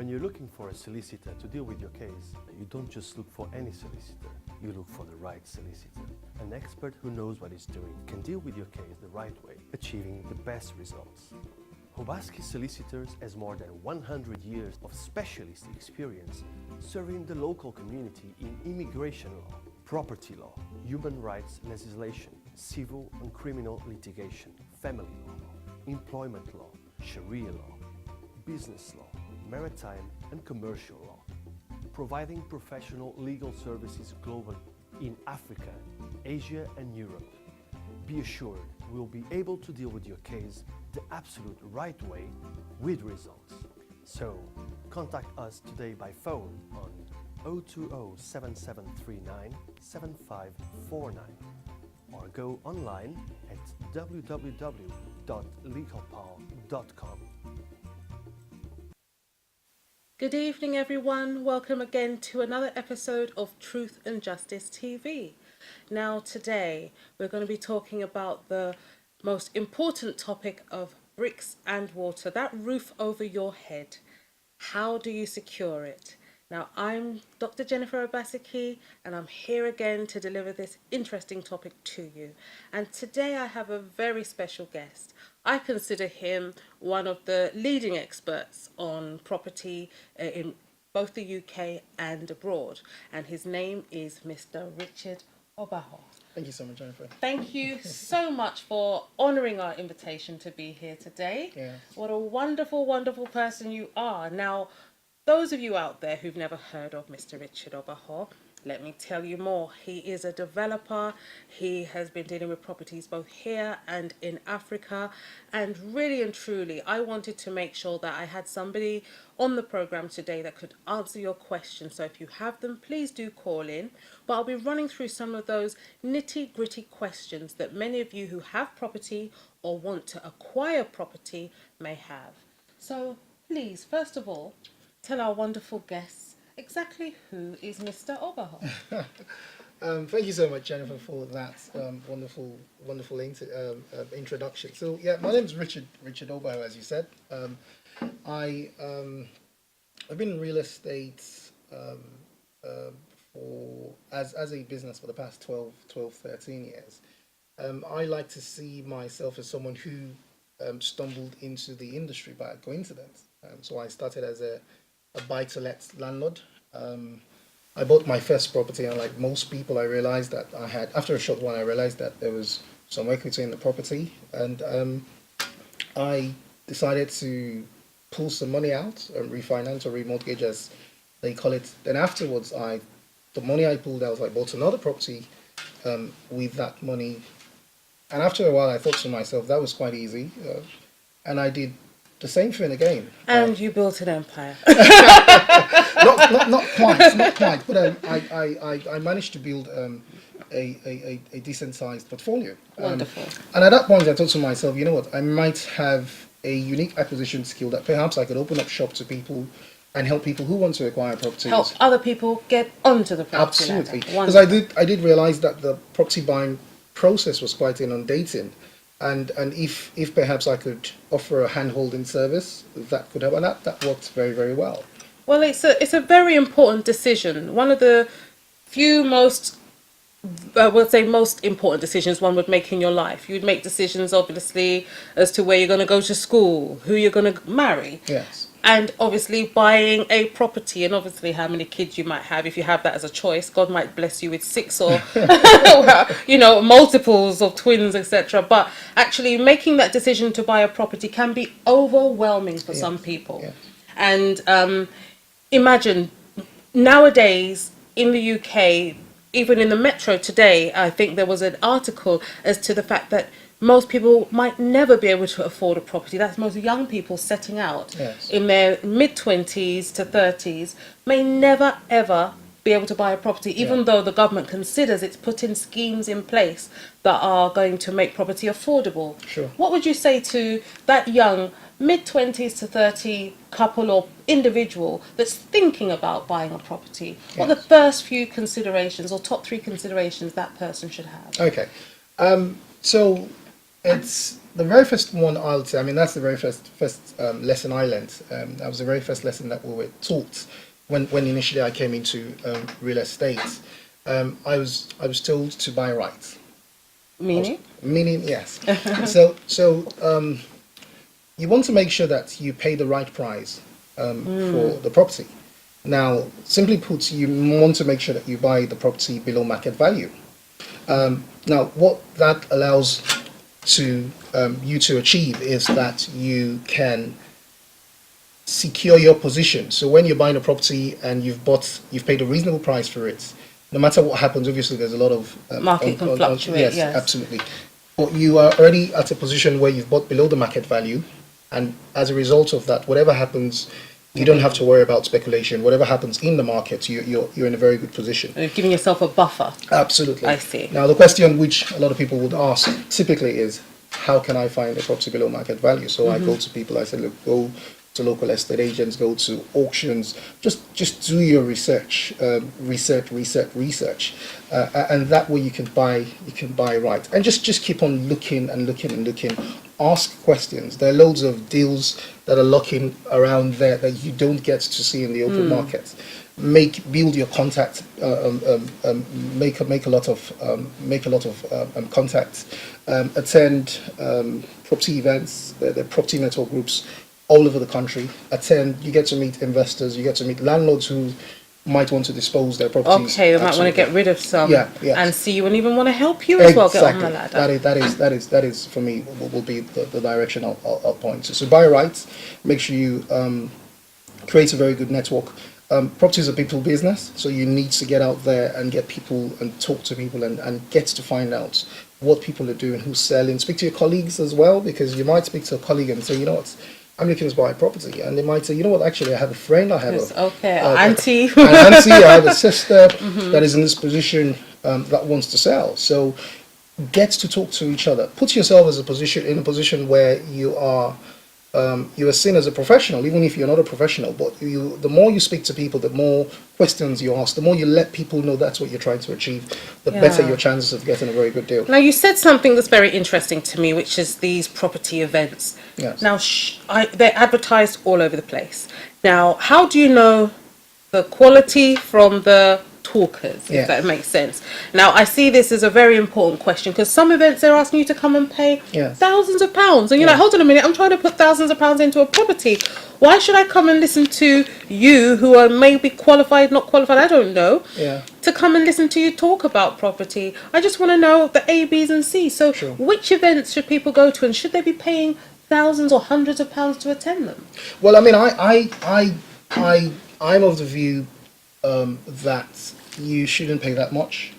When you're looking for a solicitor to deal with your case, you don't just look for any solicitor, you look for the right solicitor. An expert who knows what he's doing can deal with your case the right way, achieving the best results. Hobaski Solicitors has more than 100 years of specialist experience serving the local community in immigration law, property law, human rights legislation, civil and criminal litigation, family law, employment law, Sharia law, business law, maritime and commercial law, providing professional legal services globally in Africa, Asia and Europe. Be assured we'll be able to deal with your case the absolute right way with results. So, contact us today by phone on 020-7739-7549 or go online at www.legalpal.com. Good evening, everyone. Welcome again to another episode of Truth and Justice TV. Now, today we're going to be talking about the most important topic of bricks and water, that roof over your head. How do you secure it? Now, I'm Dr. Jennifer Obaseki, and I'm here again to deliver this interesting topic to you. And today I have a very special guest. I consider him one of the leading experts on property in both the UK and abroad. And his name is Mr. Richard Obaho. Thank you so much, Jennifer. Thank you so much for honouring our invitation to be here today. Yeah. What a wonderful, wonderful person you are. Now, those of you out there who've never heard of Mr. Richard Obaho, let me tell you more. He is a developer. He has been dealing with properties both here and in Africa. And really and truly, I wanted to make sure that I had somebody on the program today that could answer your questions. So if you have them, please do call in. But I'll be running through some of those nitty-gritty questions that many of you who have property or want to acquire property may have. So please, first of all, tell our wonderful guests exactly who is Mr. Obaho. Thank you so much, Jennifer, for that wonderful introduction. So, yeah, my name is Richard Obaho, as you said. I've been in real estate as a business for the past 13 years. I like to see myself as someone who stumbled into the industry by coincidence. So I started as a buy-to-let landlord. I bought my first property, and like most people, I realized that after a short while, I realized that there was some equity in the property, and I decided to pull some money out and refinance or remortgage, as they call it. Then afterwards, the money I pulled out, I bought another property with that money, and after a while, I thought to myself, that was quite easy, and I did the same thing again. And you built an empire. not quite, but I managed to build a decent sized portfolio. Wonderful. And at that point, I thought to myself, you know what, I might have a unique acquisition skill that perhaps I could open up shop to people and help people who want to acquire properties. Help other people get onto the property. Absolutely, because I did realize that the property buying process was quite inundating. And if perhaps I could offer a hand-holding service, that could help, and that worked very, very well. Well, it's a very important decision. One of the few most important decisions one would make in your life. You'd make decisions, obviously, as to where you're going to go to school, who you're going to marry. Yes. And obviously buying a property, and obviously how many kids you might have if you have that as a choice. God might bless you with 6 or multiples of twins, etc. But actually making that decision to buy a property can be overwhelming for some people. Yes. And imagine nowadays in the UK, even in the Metro today, I think there was an article as to the fact that most people might never be able to afford a property. That's most young people setting out in their mid-20s to 30s may never, ever be able to buy a property, even though the government considers it's putting schemes in place that are going to make property affordable. Sure. What would you say to that young mid-20s to 30 couple or individual that's thinking about buying a property? What are the first few considerations or top 3 considerations that person should have? Okay. So It's the very first one I'll say. I mean, that's the very first lesson I learned. That was the very first lesson that we were taught when initially I came into real estate. I was told to buy right. Meaning? Meaning, yes. So you want to make sure that you pay the right price for the property. Now, simply put, you want to make sure that you buy the property below market value. Now, what that allows you to achieve is that you can secure your position. So when you're buying a property and you've paid a reasonable price for it, no matter what happens, obviously there's a lot of Market can fluctuate, yes. Absolutely. But you are already at a position where you've bought below the market value, and as a result of that, whatever happens, you don't have to worry about speculation. Whatever happens in the market, you're in a very good position. You're giving yourself a buffer. Absolutely. I see. Now, the question which a lot of people would ask typically is, how can I find a property below market value? So I go to people, I say, look, go to local estate agents, go to auctions, just do your research, research, and that way you can buy right, and just keep on looking and looking and looking. Ask questions. There are loads of deals that are lurking around there that you don't get to see in the open market. Build your contact. Make a lot of contacts. Attend property events. The property network groups all over the country. Attend. You get to meet investors. You get to meet landlords who might want to dispose their properties. Okay, they might want to get rid of some. Yeah, yes. And see you and even want to help you as well get on the ladder. That is for me will be the direction I'll point to. So buy right. Make sure you create a very good network. Property is a people business, so you need to get out there and get people and talk to people and get to find out what people are doing, who's selling. Speak to your colleagues as well, because you might speak to a colleague and say, you know what, I'm looking to buy a property, and they might say, you know what, actually I have a friend, I have auntie, I have a sister that is in this position that wants to sell. So get to talk to each other. Put yourself in a position where you are seen as a professional, even if you're not a professional. But the more you speak to people, the more questions you ask, the more you let people know that's what you're trying to achieve, the better your chances of getting a very good deal. Now, you said something that's very interesting to me, which is these property events. Yes. Now, they're advertised all over the place. Now, how do you know the quality from the talkers, if that makes sense? Now, I see this as a very important question, because some events they're asking you to come and pay thousands of pounds, and you're like, hold on a minute, I'm trying to put thousands of pounds into a property. Why should I come and listen to you, who are maybe qualified, not qualified, I don't know, to come and listen to you talk about property? I just want to know the A, B's and C's. So which events should people go to, and should they be paying thousands or hundreds of pounds to attend them? Well, I mean, I'm of the view that you shouldn't pay that much.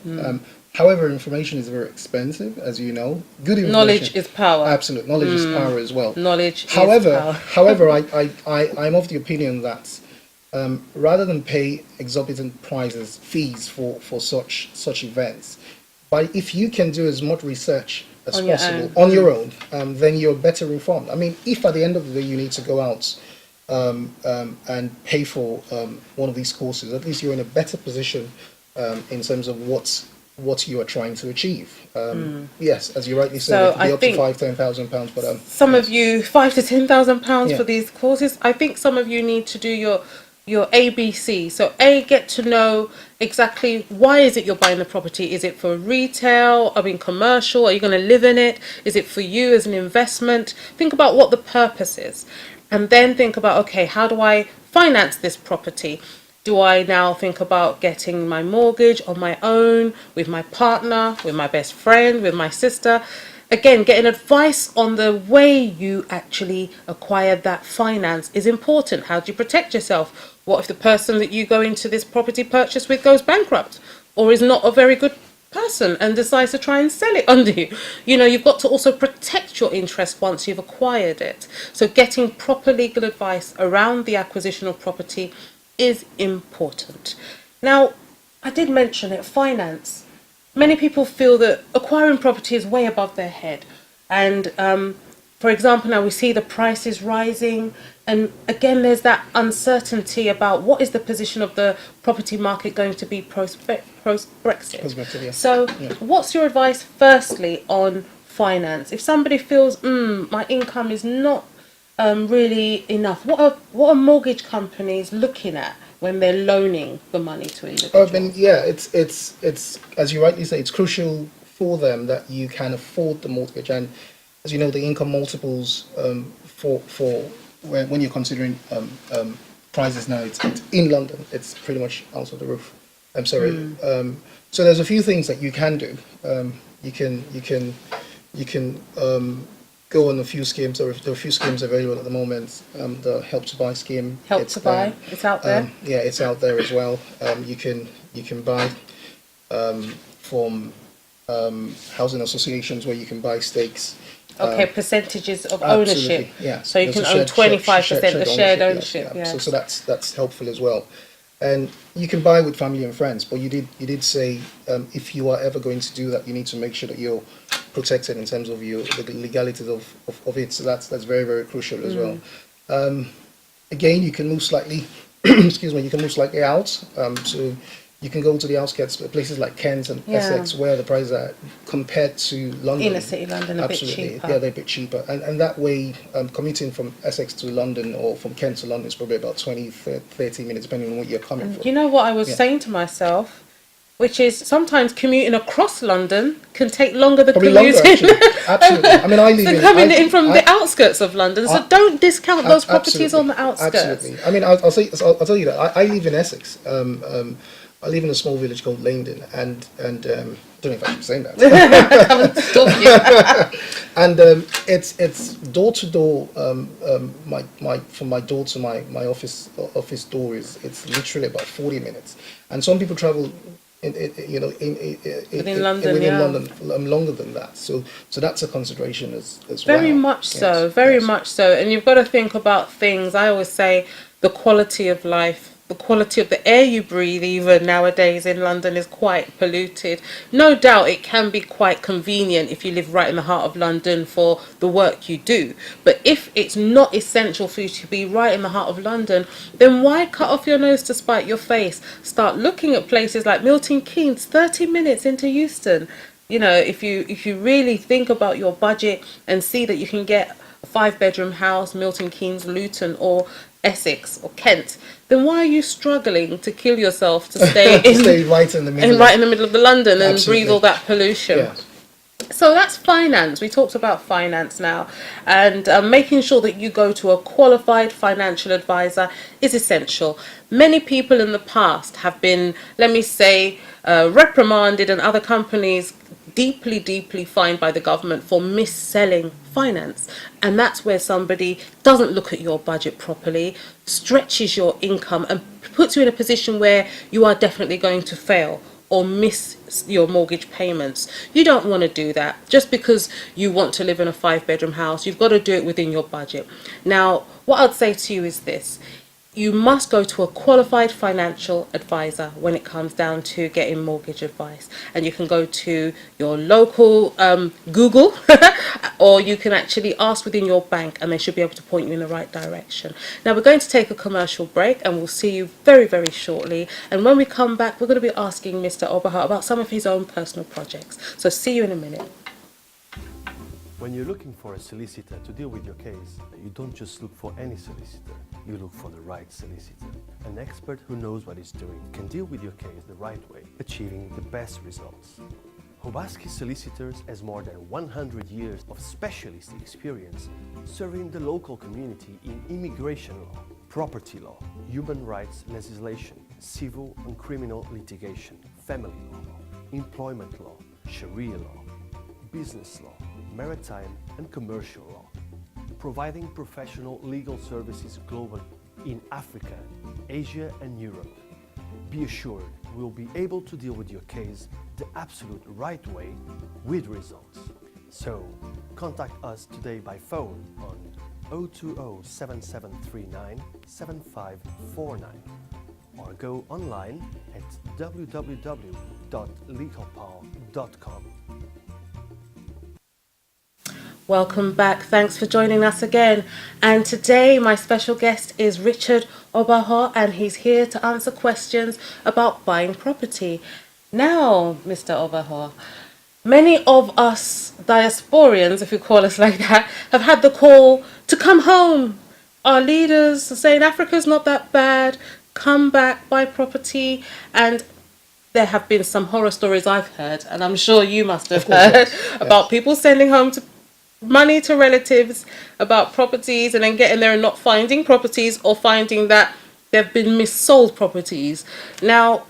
However, information is very expensive, as you know. Good information. Knowledge is power. Absolute. Knowledge is power as well. Knowledge is power. However, I'm of the opinion that rather than pay exorbitant fees for such events, but if you can do as much research as possible on your own, then you're better informed. I mean, if at the end of the day you need to go out and pay for one of these courses, at least you're in a better position in terms of what you are trying to achieve. Yes, as you rightly said, So it could be I up to think £5,000-10,000, but some of you £5,000 to £10,000 for these courses. I think some of you need to do your ABC. So get to know exactly why is it you're buying the property. Is it for retail? I mean, commercial? Are you going to live in it? Is it for you as an investment? Think about what the purpose is, and then think about, okay, how do I finance this property? Do I now think about getting my mortgage on my own, with my partner, with my best friend, with my sister? Again, getting advice on the way you actually acquire that finance is important. How do you protect yourself? What if the person that you go into this property purchase with goes bankrupt, or is not a very good person and decides to try and sell it under you? You know, you've got to also protect your interest once you've acquired it. So getting proper legal advice around the acquisition of property is important. Now, I did mention it, finance. Many people feel that acquiring property is way above their head. And for example, now we see the prices rising. And again, there's that uncertainty about what is the position of the property market going to be post-Brexit. Yes. So what's your advice, firstly, on finance. If somebody feels, my income is not really enough, what are mortgage companies looking at when they're loaning the money to individuals? Yeah, it's as you rightly say, it's crucial for them that you can afford the mortgage, and as you know, the income multiples for when you're considering prices now, it's in London, it's pretty much out of the roof. I'm sorry. So there's a few things that you can do. You can go on a few schemes. There are a few schemes available at the moment. The Help to Buy scheme. Help to Buy, it's out there. Yeah, it's out there as well. You can buy from housing associations where you can buy stakes. Okay, percentages of Absolutely, ownership. yeah. So you There's can a own 25% of shared yeah, ownership. Yeah. So that's helpful as well. And you can buy with family and friends, but you did say if you are ever going to do that, you need to make sure that you're protected in terms of the legalities of it. So that's very, very crucial as well. Again, you can move slightly. Excuse me. You can move slightly out. So you can go to the outskirts, places like Kent and Essex, where the prices are compared to London. Inner city London, a bit cheaper. Yeah, they're a bit cheaper. And that way, commuting from Essex to London or from Kent to London is probably about 20, 30 minutes, depending on what you're coming from. You know what I was saying to myself? Which is sometimes commuting across London can take longer than Probably commuting. longer, actually. I mean, I live coming in from the outskirts of London. So don't discount those properties on the outskirts. Absolutely. I mean, I'll tell you that. I live in Essex. I live in a small village called Langdon, and I don't know if I should say that. And it's door to door. From my door to my office door it's literally about 40 minutes, and some people travel. Within London, longer than that. So that's a consideration as very well. much so, very much so. And you've got to think about things. I always say the quality of life. The quality of the air you breathe, even nowadays in London, is quite polluted. No doubt it can be quite convenient if you live right in the heart of London for the work you do. But if it's not essential for you to be right in the heart of London, then why cut off your nose to spite your face? Start looking at places like Milton Keynes, 30 minutes into Euston. You know, if you really think about your budget and see that you can get a 5-bedroom house, Milton Keynes, Luton, or Essex or Kent, then why are you struggling to kill yourself to stay right in the middle of the London and breathe all that pollution? Yeah. So that's finance. We talked about finance now, and making sure that you go to a qualified financial advisor is essential. Many people in the past have been, let me say, reprimanded, and other companies deeply fined by the government for mis-selling finance. And that's where somebody doesn't look at your budget properly, stretches your income, and puts you in a position where you are definitely going to fail or miss your mortgage payments. You don't want to do that. Just because you want to live in a 5-bedroom house, you've got to do it within your budget. Now, what I'd say to you is this: you must go to a qualified financial advisor when it comes down to getting mortgage advice. And you can go to your local Google, or you can actually ask within your bank, and they should be able to point you in the right direction. Now, we're going to take a commercial break, and we'll see you very, very shortly. And when we come back, we're going to be asking Mr. Oberhart about some of his own personal projects. So see you in a minute. When you're looking for a solicitor to deal with your case, you don't just look for any solicitor, you look for the right solicitor. An expert who knows what he's doing can deal with your case the right way, achieving the best results. Hobaski Solicitors has more than 100 years of specialist experience serving the local community in immigration law, property law, human rights legislation, civil and criminal litigation, family law, employment law, Sharia law, business law, maritime and commercial law, providing professional legal services globally in Africa, Asia and Europe. Be assured we'll be able to deal with your case the absolute right way with results. So contact us today by phone on 020 7739 7549 or go online at www.legalpal.com. Welcome back. Thanks for joining us again. And today my special guest is Richard Oberhart, and he's here to answer questions about buying property. Now, Mr. Oberhart, many of us diasporians, if you call us like that, have had the call to come home. Our leaders are saying Africa's not that bad, come back, buy property, and there have been some horror stories I've heard, and I'm sure you must have Of course, heard, yes, about yes. people sending home to money to relatives about properties and then getting there and not finding properties, or finding that they've been missold properties. Now,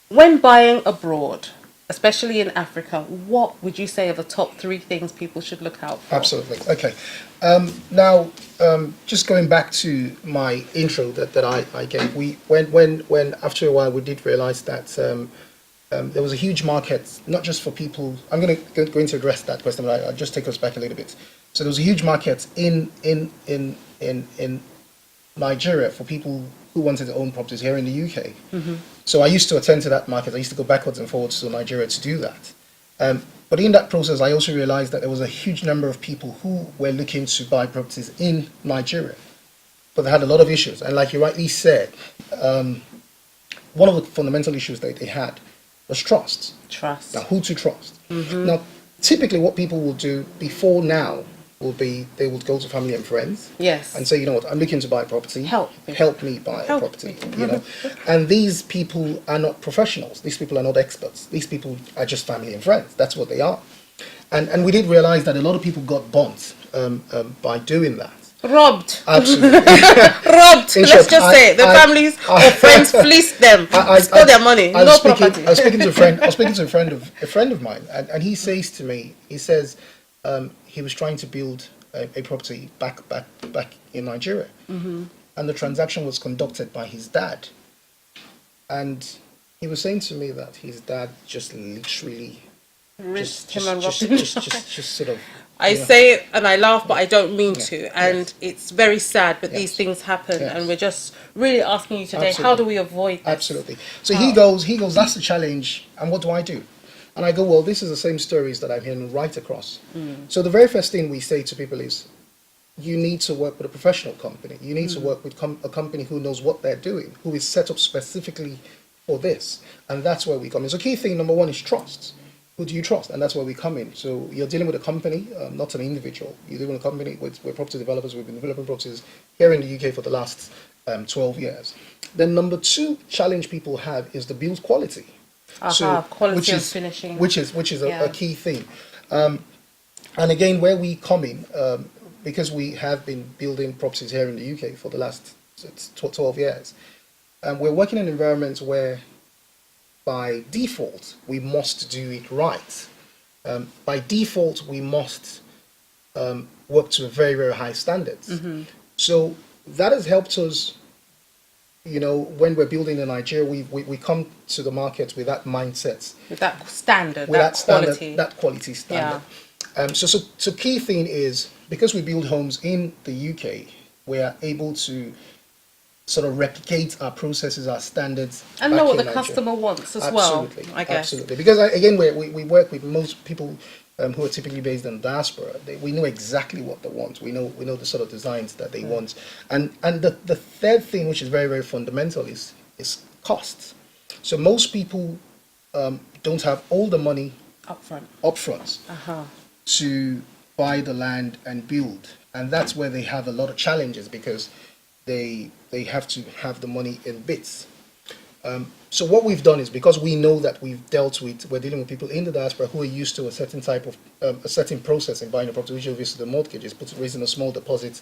when buying abroad, especially in Africa, what would you say are the top three things people should look out for? Absolutely. Okay. Now, just going back to my intro that I gave, when after a while we did realize that there was a huge market, not just for people. I'm going to address that question, but I'll just take us back a little bit. So there was a huge market in Nigeria for people who wanted to own properties here in the UK. So I used to attend to that market. I used to go backwards and forwards to Nigeria to do that. But in that process, I also realized that there was a huge number of people who were looking to buy properties in Nigeria, but they had a lot of issues. And like you rightly said, one of the fundamental issues that they had was trust. Trust. Now, who to trust? Now, typically what people will do before now will be they would go to family and friends Yes. and say, you know what, I'm looking to buy a property. Help me. Help me buy Help a property. me. You know, and these people are not professionals. These people are not experts. These people are just family and friends. That's what they are. And we did realize that a lot of people got burnt by doing that. Robbed. Absolutely. Robbed. In Let's short, just say it. The families or friends fleeced them. Stole their money. I No was speaking, property. I was speaking to a friend. I was speaking to a friend of mine, and he says to me, he says he was trying to build a property back in Nigeria, and the transaction was conducted by his dad, and he was saying to me that his dad just literally Risked him and robbed him. just sort of. I you know, say it and I laugh, but I don't mean Yeah. to. And Yes. it's very sad, but these Yes. things happen. Yes. And we're just really asking you today, how Absolutely. do we avoid this? Absolutely. So he goes, that's the challenge. And what do I do? And I go, well, this is the same stories that I'm hearing right across. So the very first thing we say to people is, you need to work with a professional company. You need to work with a company who knows what they're doing, who is set up specifically for this. And that's where we come in. So key thing number one is trust. Who do you trust? And that's where we come in. So you're dealing with a company, not an individual. You're dealing with a company. We're property developers. We've been developing properties here in the UK for the last 12 years. Then number two challenge people have is the build quality. Quality of finishing. Which is Yeah. a key thing. And again, where we come in, because we have been building properties here in the UK for the last 12 years, we're working in environments where by default, we must do it right. By default, we must work to a very, very high standards. So that has helped us, you know, when we're building in Nigeria, we come to the market with that mindset, With that standard, with that standard, quality. that quality standard. So key thing is, because we build homes in the UK, we are able to sort of replicate our processes, our standards. And back know what in the Nigeria. customer wants as Absolutely, well, I guess. absolutely. Because again, we work with most people who are typically based in diaspora. We know exactly what they want. We know the sort of designs that they want. And the third thing, which is very, very fundamental, is costs. So most people don't have all the money upfront to buy the land and build, and that's where they have a lot of challenges because they have to have the money in bits. So what we've done is, because we know that we're dealing with people in the diaspora who are used to a certain type of a certain process in buying a property, which obviously the mortgage is raising a small deposit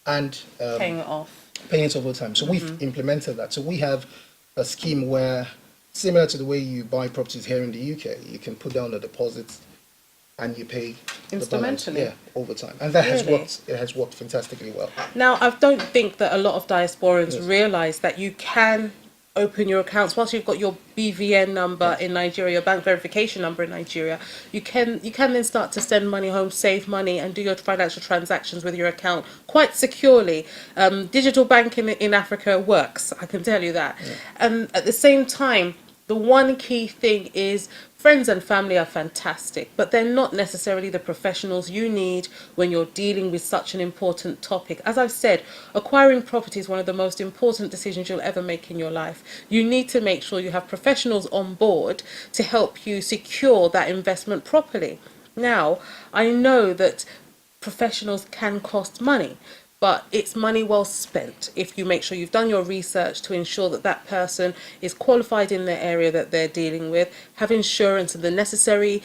and Paying it off. paying it over time. So we've implemented that. So we have a scheme where, similar to the way you buy properties here in the UK, you can put down a deposit and you pay the balance, Instrumentally? over time, and that has Really? worked. It has worked fantastically well. Now, I don't think that a lot of diasporans realise that you can open your accounts once you've got your BVN number in Nigeria, your bank verification number in Nigeria. You can then start to send money home, save money, and do your financial transactions with your account quite securely. Digital banking in Africa works, I can tell you that. And at the same time, the one key thing is friends and family are fantastic, but they're not necessarily the professionals you need when you're dealing with such an important topic. As I've said, acquiring property is one of the most important decisions you'll ever make in your life. You need to make sure you have professionals on board to help you secure that investment properly. Now, I know that professionals can cost money, but it's money well spent if you make sure you've done your research to ensure that that person is qualified in the area that they're dealing with, have insurance and the necessary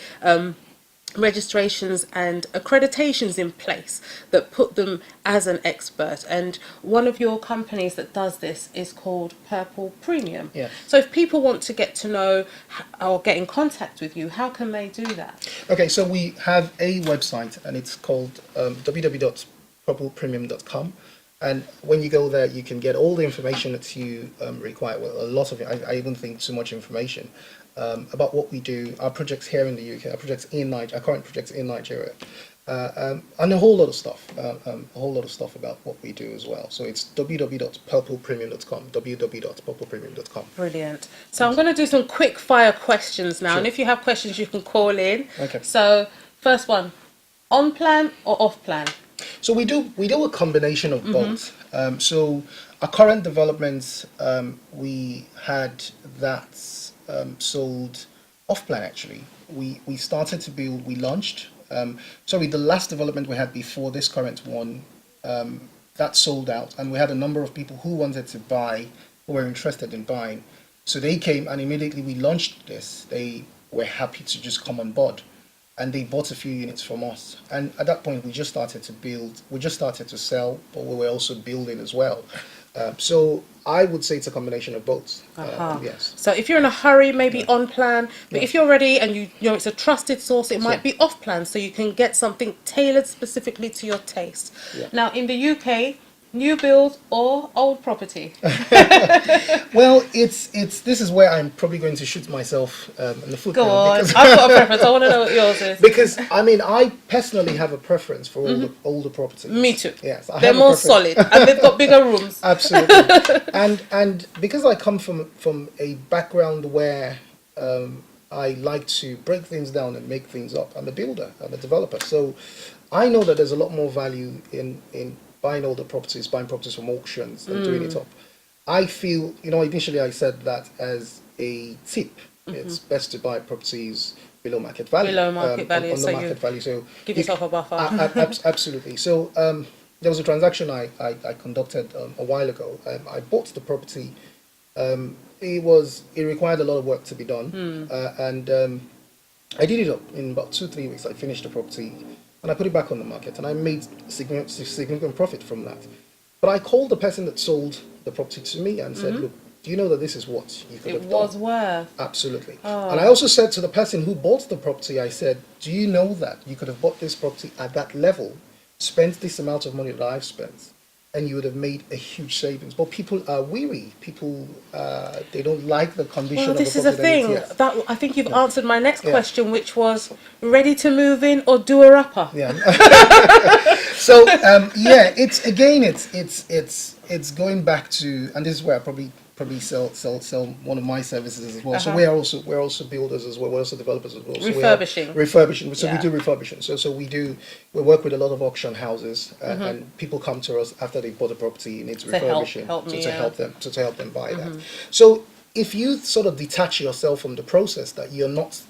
registrations and accreditations in place that put them as an expert. And one of your companies that does this is called Purple Premium. Yeah. So if people want to get to know or get in contact with you, how can they do that? Okay, so we have a website, and it's called www.purplepremium.com. And when you go there, you can get all the information that you require. Well, a lot of it. I even think too much information about what we do, our projects here in the UK, our projects in Nigeria, our current projects in Nigeria, and a whole lot of stuff. A whole lot of stuff about what we do as well. So it's www.purplepremium.com. www.purplepremium.com. Brilliant. So I'm going to do some quick fire questions now, and if you have questions, you can call in. Okay. So first one, on plan or off plan? So we do a combination of both. So our current developments, we had that sold off plan actually. We started to build, we launched. The last development we had before this current one, that sold out, and we had a number of people who wanted to buy, who were interested in buying. So they came, and immediately we launched this. They were happy to just come on board, and they bought a few units from us. And at that point, we just started to build, we just started to sell, but we were also building as well. So I would say it's a combination of both. Yes. So if you're in a hurry, maybe on plan, but if you're ready and you know it's a trusted source, it might be off plan, so you can get something tailored specifically to your taste. Yeah. Now in the UK, new build or old property? Well, it's this is where I'm probably going to shoot myself in the foot. Go now, on, because- I've got a preference. I want to know what yours is. Because I mean, I personally have a preference for older properties. Me too. Yes, I They're have a more preference. solid and they've got bigger rooms. Absolutely. and because I come from a background where I like to break things down and make things up. I'm a builder. I'm a developer. So I know that there's a lot more value in buying older properties, buying properties from auctions, and doing it up. I feel, initially I said that as a tip. It's best to buy properties below market value. Below market value, under so market you value. So give yourself a buffer. Absolutely. So there was a transaction I conducted a while ago. I bought the property. It required a lot of work to be done, and I did it up in about 2-3 weeks. I finished the property, and I put it back on the market, and I made significant profit from that. But I called the person that sold the property to me and said, "Look, do you know that this is what you could have done?" It was worth. Absolutely. And I also said to the person who bought the property, I said, "Do you know that you could have bought this property at that level, spent this amount of money that I've spent, and you would have made a huge savings?" But people are weary. People, they don't like the condition Well, of the this is a property. they thing. need. Yes. That I think you've answered my next Yeah. question, which was ready to move in or do a upper. Yeah. So it's going back to, and this is where I probably sell one of my services as well. So we're also builders as well. We're also developers as well. So refurbishing. So we do refurbishing. So we work with a lot of auction houses, and people come to us after they bought a property, it needs refurbishing, to help them buy that. So if you sort of detach yourself from the process, that you're not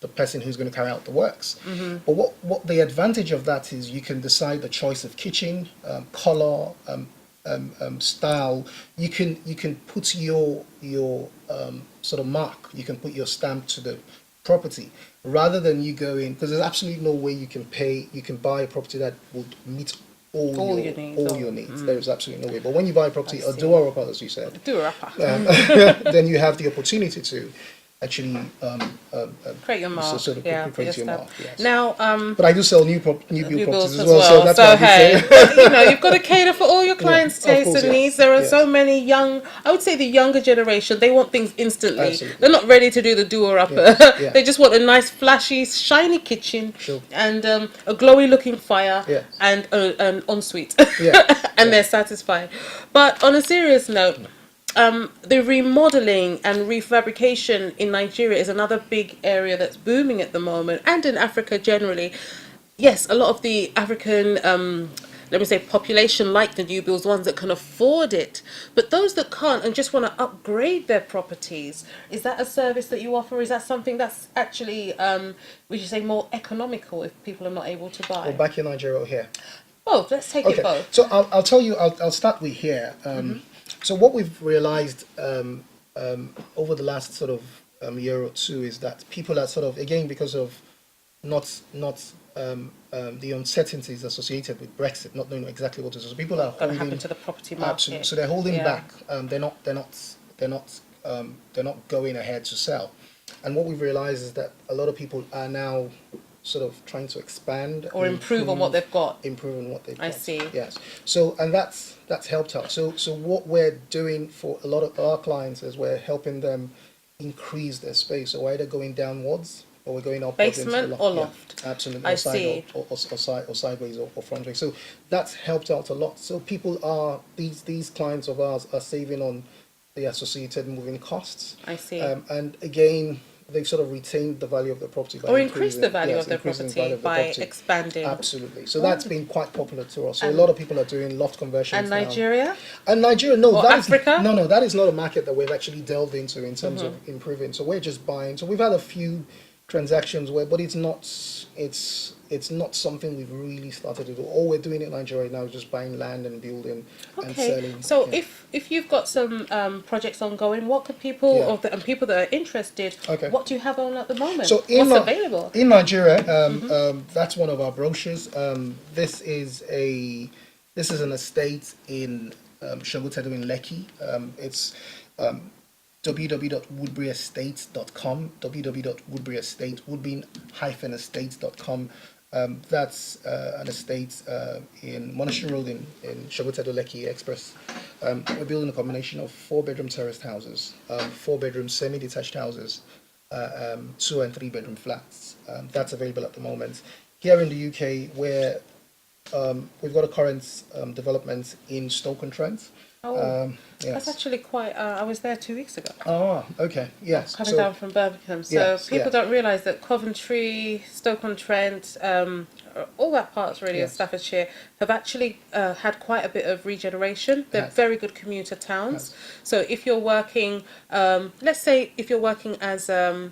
the person who's going to carry out the works. But what the advantage of that is, you can decide the choice of kitchen, color, style. You can put your sort of mark. You can put your stamp to the property, rather than you go in, because there's absolutely no way you can buy a property that would meet all your needs. There is absolutely no way. But when you buy a property, a doer-upper, as you said, then you have the opportunity to actually create your mark. sort of create your mark. Yes. Now, but I do sell new build properties as well. So that's why hey, but, you've got to cater for all your clients' tastes and needs. There are so many I would say the younger generation, they want things instantly. Absolutely. They're not ready to do the doer-upper. They just want a nice, flashy, shiny kitchen and a glowy looking fire and an ensuite. And they're satisfied. But on a serious note, the remodeling and refabrication in Nigeria is another big area that's booming at the moment, and in Africa generally. Yes, a lot of the African, let me say, population like the new builds, ones that can afford it. But those that can't and just want to upgrade their properties, is that a service that you offer? Is that something that's actually, would you say, more economical if people are not able to buy? Or back in Nigeria or here? Both. Let's take it both. So I'll tell you, I'll start with here. So what we've realized over the last sort of year or two is that people are sort of, again, because of not the uncertainties associated with Brexit, not knowing exactly what to do. So people are Going to holding, happen to the property market. absolutely. So they're holding Yeah. back. They're not going ahead to sell. And what we've realized is that a lot of people are now sort of trying to expand Or improve on what they've got. improve on what they've I got. see. Yes. So and that's helped out. So what we're doing for a lot of our clients is we're helping them increase their space. So we're either going downwards or we're going upwards into the Basement or Yeah, loft? absolutely. I Or side see. or sideways or front way. So that's helped out a lot. So people are these clients of ours are saving on the associated moving costs. I see. And again, they've sort of retained the value of the property by Or increase the value yes, of their increasing the property value of the by property. expanding. Absolutely. So that's been quite popular to us. So a And- lot of people are doing loft conversions And now. Nigeria? And Nigeria, no, Or that is Africa? no, that is not a market that we've actually delved into in terms of improving. So we're just buying. So we've had a few transactions where, but it's not something we've really started to do. All we're doing in Nigeria now is just buying land and building and Okay. selling. So yeah. if you've got some projects ongoing, what could people Yeah. and people that are interested, Okay. what do you have on at the moment? So What's available? in Nigeria, that's one of our brochures. This is an estate in Shogotedo in Lekki. It's www.woodburyestates.com, woodbury-estate.com. That's an estate in Monastery Road in Shogotedo Lekki Express. We're building a combination of 4-bedroom terraced houses, 4-bedroom semi-detached houses, 2 and 3 bedroom flats. That's available at the moment. Here in the UK, where we've got a current development in Stoke-on-Trent. Oh, Yes. that's actually quite. I was there 2 weeks ago. Oh, okay. Yes. Coming So- down from Birmingham, so Yes, people yes. don't realise that Coventry, Stoke-on-Trent, all that parts really of Yes. Staffordshire have actually had quite a bit of regeneration. They're Yes. very good commuter towns. So if you're working, let's say if you're working as a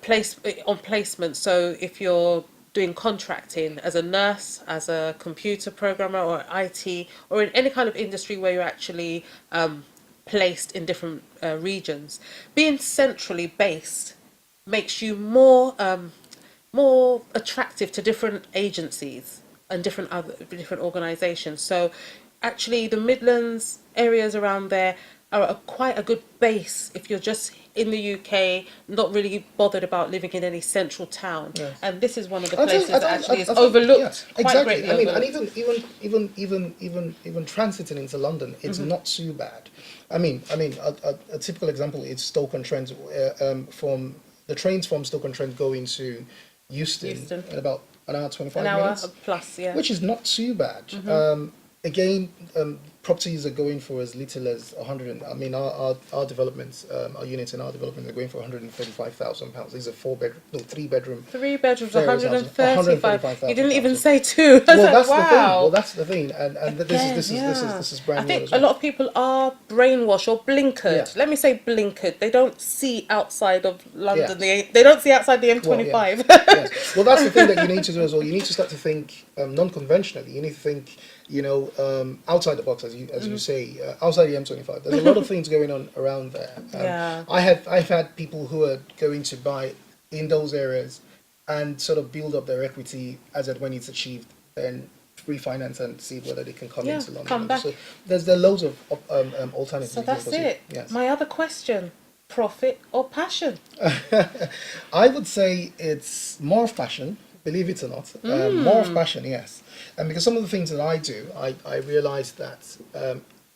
place on placement, so if you're doing contracting as a nurse, as a computer programmer or IT, or in any kind of industry where you're actually placed in different regions, being centrally based makes you more attractive to different agencies and different organisations. So actually the Midlands areas around there are quite a good base if you're just in the UK, not really bothered about living in any central town. Yes. And this is one of the I places think- that actually is I think- overlooked, yes, quite exactly. greatly I mean, overlooked. and even transiting into London, it's not too bad. I mean, a typical example is Stoke-on-Trent. From the trains from Stoke-on-Trent go into Euston in about an hour 25 An hour minutes, plus, yeah. which is not too bad. Again, properties are going for as little as 100. I mean, our developments, our units in our development are going for £135,000. These are 3 bedroom. 3 bedrooms, Fair 135. You didn't even £135,000. say 2. I was Well, like, that's the thing. wow. Well, that's the thing, and this Yeah. is brand I new. think as a well. lot of people are brainwashed or blinkered. Yes. Let me say blinkered. They don't see outside of London. Yes. They don't see outside the Well, M25. yes. Well, that's the thing that you need to do as well. You need to start to think non-conventionally. You need to think, outside the box, as you say, outside the M25. There's a lot of things going on around there. Yeah. I've had people who are going to buy in those areas and sort of build up their equity as and when it's achieved, then refinance and see whether they can come Yeah, into London. come back. So there are loads of alternatives. So you can that's pursue. it. Yes. My other question, profit or passion? I would say it's more of passion, believe it or not. More of passion, yes. And because some of the things that I do, I realize that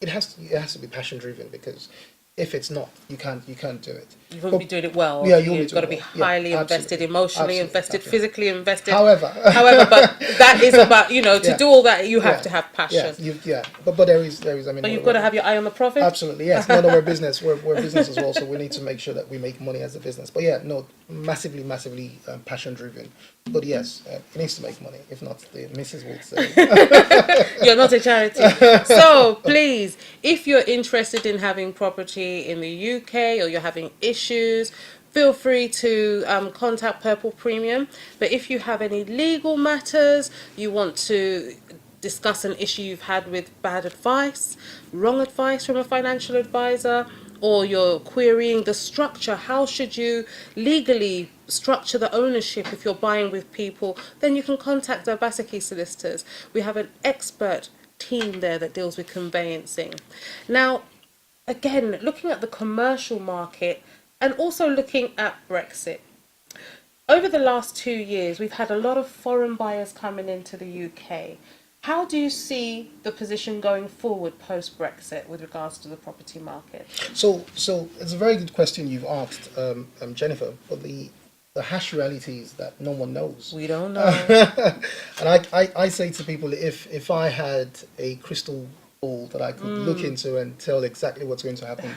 it has to be passion driven, because If it's not, you can't do it. You won't be doing it well. Yeah, you won't be You've got to doing be it well. highly Yeah, invested, absolutely. emotionally Absolutely, invested, absolutely. physically invested. However, but that is about, to Yeah. do all that, you have Yeah. to have passion. But there is, I mean, But you've got to have your eye on the profit. absolutely, yes. No, we're business. We're business as well, so we need to make sure that we make money as a business. But yeah, no, massively, passion driven. But yes, it needs to make money. If not, the missus will say. You're not a charity. So please, if you're interested in having property in the UK or you're having issues, feel free to contact Purple Premium. But if you have any legal matters, you want to discuss an issue you've had with bad advice, wrong advice from a financial advisor, or you're querying the structure, how should you legally structure the ownership if you're buying with people, then you can contact the Obaseki solicitors. We have an expert team there that deals with conveyancing. Now, again, looking at the commercial market and also looking at Brexit. Over the last 2 years, we've had a lot of foreign buyers coming into the UK. How do you see the position going forward post-Brexit with regards to the property market? So it's a very good question you've asked, Jennifer. But the harsh reality is that no one knows. We don't know. And I say to people, if I had a crystal ball that I could look into and tell exactly what's going to happen,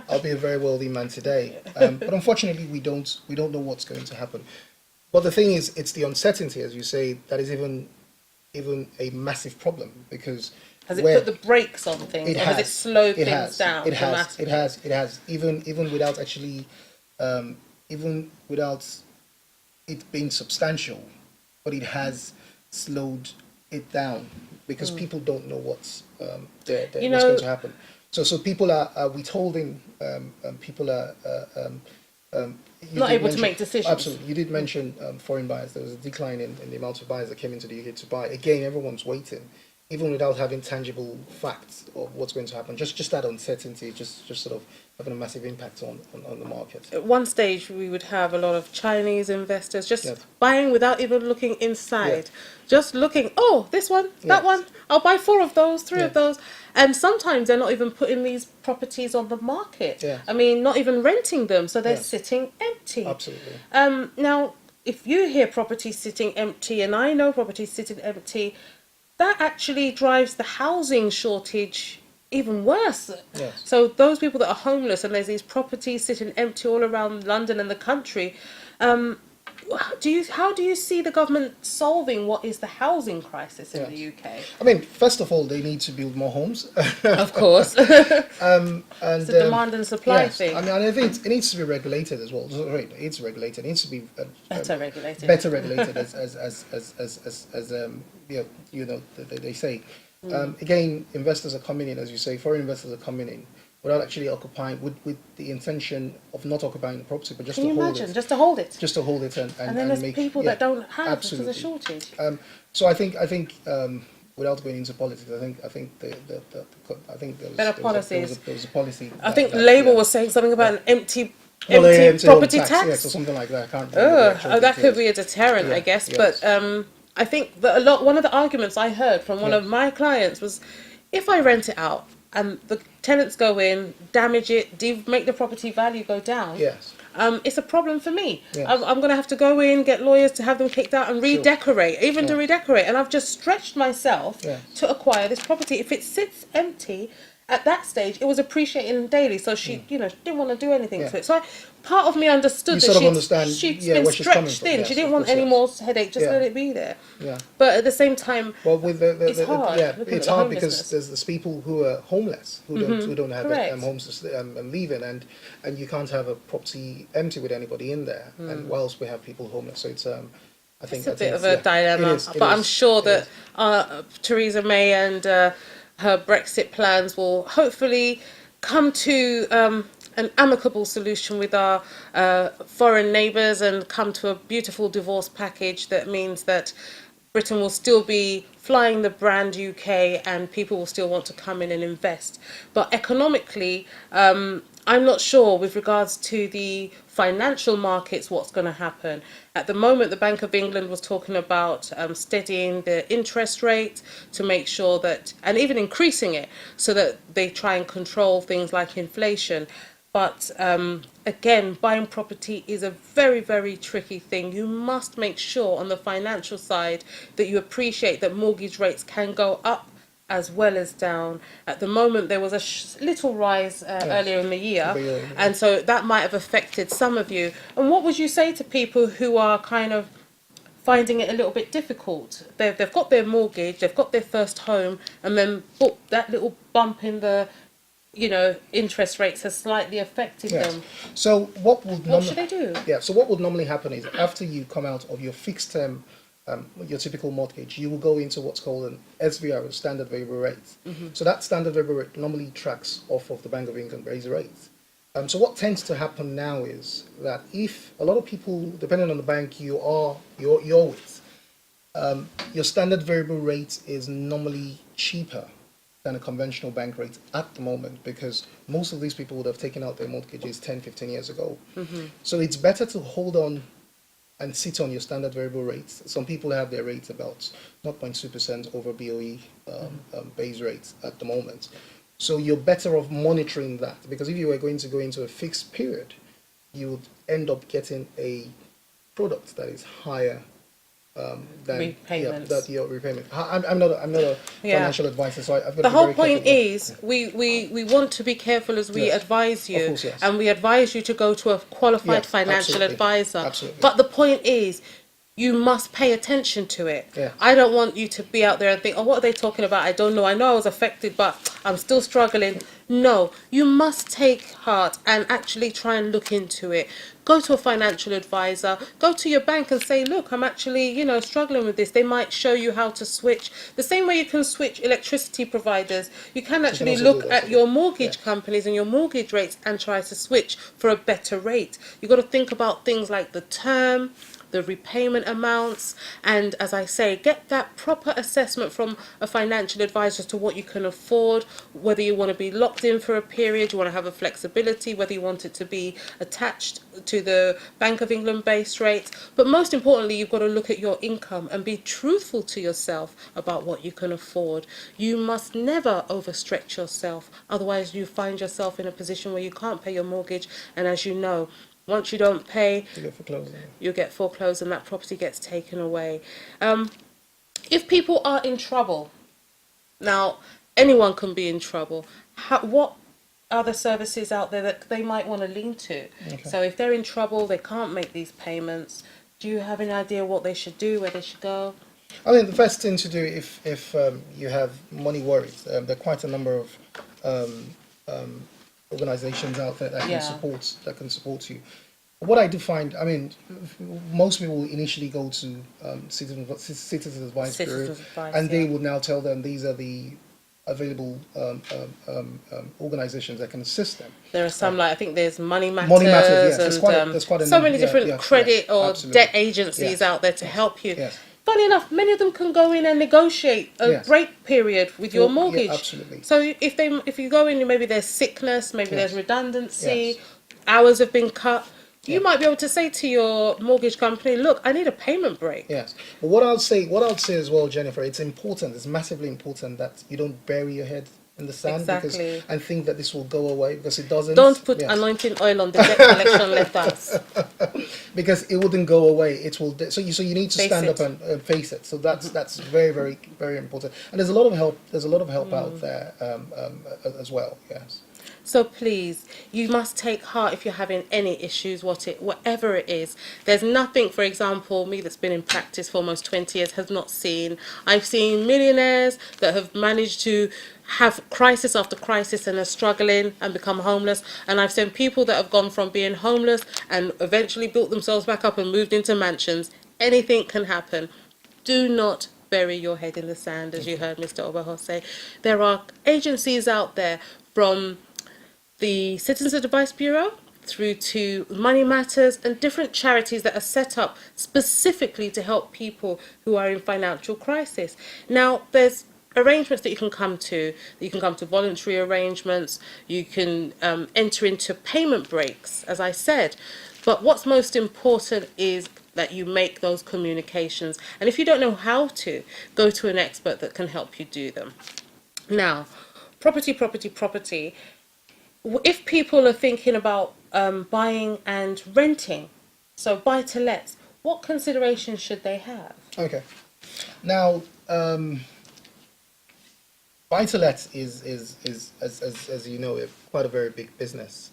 I'll be a very wealthy man today. But unfortunately, we don't know what's going to happen. But the thing is, it's the uncertainty, as you say, that is even a massive problem, because Has it put the brakes on things, or has it slowed things down dramatically? It has. Even without actually, even without it being substantial, but it has slowed it down because people don't know what's what's going to happen. So people are withholding. People are. Not able to make decisions. Absolutely. You did mention foreign buyers. There was a decline in the amount of buyers that came into the UK to buy. Again, everyone's waiting, even without having tangible facts of what's going to happen. Just that uncertainty, just sort of having a massive impact on the market. At one stage, we would have a lot of Chinese investors just Yes. buying without even looking inside. Just looking, oh, this one, that Yes. one, I'll buy 4 of those, 3 of Yes. those. And sometimes they're not even putting these properties on the market. Yes. I mean, not even renting them, so they're Yes. sitting empty. Absolutely. Now, if you hear property sitting empty, and I know property sitting empty, that actually drives the housing shortage even worse. Yes. So those people that are homeless and there's these properties sitting empty all around London and the country, how do you see the government solving what is the housing crisis in Yes. the UK? I mean, first of all, they need to build more homes. Of course. And It's a demand and supply yes. thing. I mean, I think it needs to be regulated as well. Sorry, it's regulated. It needs to be Better regulated. better regulated, as they say. Again, investors are coming in, as you say. Foreign investors are coming in without actually occupying, with the intention of not occupying the property, but just Can to you hold imagine? it, Just to hold it. just to hold it, And then there's make people that don't have absolutely. because of shortage. So I think without going into politics, I think there Better policies. There was a policy. I think Labour was saying something about an empty property tax. yes, or something like that. I can't remember the actual That could details. be a deterrent, I Yeah, guess. yes. But I think that one of the arguments I heard from one of my clients was, if I rent it out and the tenants go in, damage it, make the property value go down. Yes. It's a problem for me. Yes. I'm going to have to go in, get lawyers to have them kicked out and redecorate, even to redecorate. And I've just stretched myself Yes. to acquire this property. If it sits empty, at that stage, it was appreciating daily. So she, didn't want to do anything Yeah. to it. So part of me understood You that sort of understand, she'd yeah, been where she's coming stretched from. thin. Yes, She didn't of want course, any yes. more headache. Just Yeah. let it be there. Yeah. But at the same time, Well, with it's hard, looking it's at the hard because homelessness. there's people who are homeless who don't have correct. homes to and living, and you can't have a property empty with anybody in there. And whilst we have people homeless, so it's I think it's a I bit think of a dilemma. It is, but I'm sure it that Theresa May and her Brexit plans will hopefully come to an amicable solution with our foreign neighbours and come to a beautiful divorce package that means that Britain will still be flying the brand UK and people will still want to come in and invest. But economically, I'm not sure with regards to the financial markets what's going to happen. At the moment, the Bank of England was talking about steadying the interest rate to make sure that, and even increasing it, so that they try and control things like inflation. But again, buying property is a very, very tricky thing. You must make sure on the financial side that you appreciate that mortgage rates can go up as well as down. At the moment, there was a little rise earlier in the year, and so that might have affected some of you. And what would you say to people who are kind of finding it a little bit difficult? They've got their mortgage, they've got their first home, and then that little bump in the interest rates has slightly affected Yes. them. So What should they do? Yeah. So what would normally happen is after you come out of your fixed term, your typical mortgage, you will go into what's called an SVR, standard variable rate. So that standard variable rate normally tracks off of the Bank of England base rate. So what tends to happen now is that if a lot of people, depending on the bank you're with, your standard variable rate is normally cheaper than a conventional bank rate at the moment, because most of these people would have taken out their mortgages 10, 15 years ago. So it's better to hold on and sit on your standard variable rates. Some people have their rates about 0.2% over BOE base rates at the moment. So you're better off monitoring that, because if you were going to go into a fixed period, you would end up getting a product that is higher than Repayments. that your repayment. I'm not a Yeah. financial advisor, so I've got The to be whole very point careful. is we want to be careful as we Yes. advise you, Of course, yes. and we advise you to go to a qualified Yes, financial absolutely. advisor. Absolutely. But the point is, you must pay attention to it. Yeah. I don't want you to be out there and think, oh, what are they talking about? I don't know. I know I was affected, but I'm still struggling. No, you must take heart and actually try and look into it. Go to a financial advisor, go to your bank and say, look, I'm actually, struggling with this. They might show you how to switch. The same way you can switch electricity providers, you can actually also look do that, at your mortgage yeah. companies and your mortgage rates and try to switch for a better rate. You've got to think about things like the term, the repayment amounts, and as I say, get that proper assessment from a financial advisor as to what you can afford, whether you want to be locked in for a period, you want to have a flexibility, whether you want it to be attached to the Bank of England base rate. But most importantly, you've got to look at your income and be truthful to yourself about what you can afford. You must never overstretch yourself, otherwise you find yourself in a position where you can't pay your mortgage, and as you know, once you don't pay, You get foreclosed. you get foreclosed and that property gets taken away. If people are in trouble, now anyone can be in trouble. What are the services out there that they might want to lean to? Okay. So if they're in trouble, they can't make these payments. Do you have any idea what they should do, where they should go? I think the first thing to do if you have money worries, there are quite a number of organizations out there that Yeah. can support you. What I do find, I mean, most people will initially go to Citizens Advice Bureau, Citizens Advice, and they yeah. would now tell them these are the available organizations that can assist them. There are some, like I think there's Money Matters, Money Matters, yes. and There's quite a so number, many yeah, different yeah, credit yeah, or absolutely. debt agencies Yes. out there to help you. Yes. Funny enough, many of them can go in and negotiate a Yes. break period with your Yeah, mortgage. absolutely. So if you go in, maybe there's sickness, maybe Yes. there's redundancy, Yes. hours have been cut. You Yeah. might be able to say to your mortgage company, "Look, I need a payment break." Yes, but what I'll say as well, Jennifer, it's important. It's massively important that you don't bury your head in the sand Exactly. and think that this will go away, because it doesn't. Don't put Yes. anointing oil on the debt collection letters. Because it wouldn't go away. It will. So you need to Face stand it. up and face it. So that's very, very, very important. And there's a lot of help. There's a lot of help Mm. out there as well. Yes. So please, you must take heart if you're having any issues, whatever it is. There's nothing, for example, me that's been in practice for almost 20 years has not seen. I've seen millionaires that have managed to have crisis after crisis and are struggling and become homeless. And I've seen people that have gone from being homeless and eventually built themselves back up and moved into mansions. Anything can happen. Do not bury your head in the sand, as you heard Mr. Obaho say. There are agencies out there, from the Citizens Advice Bureau through to Money Matters, and different charities that are set up specifically to help people who are in financial crisis. Now, there's arrangements that you can come to. You can come to voluntary arrangements. You can enter into payment breaks, as I said. But what's most important is that you make those communications. And if you don't know how to, go to an expert that can help you do them. Now, property. If people are thinking about buying and renting, so buy to lets, what considerations should they have? Okay. Now, buy-to-let is as you know, quite a very big business.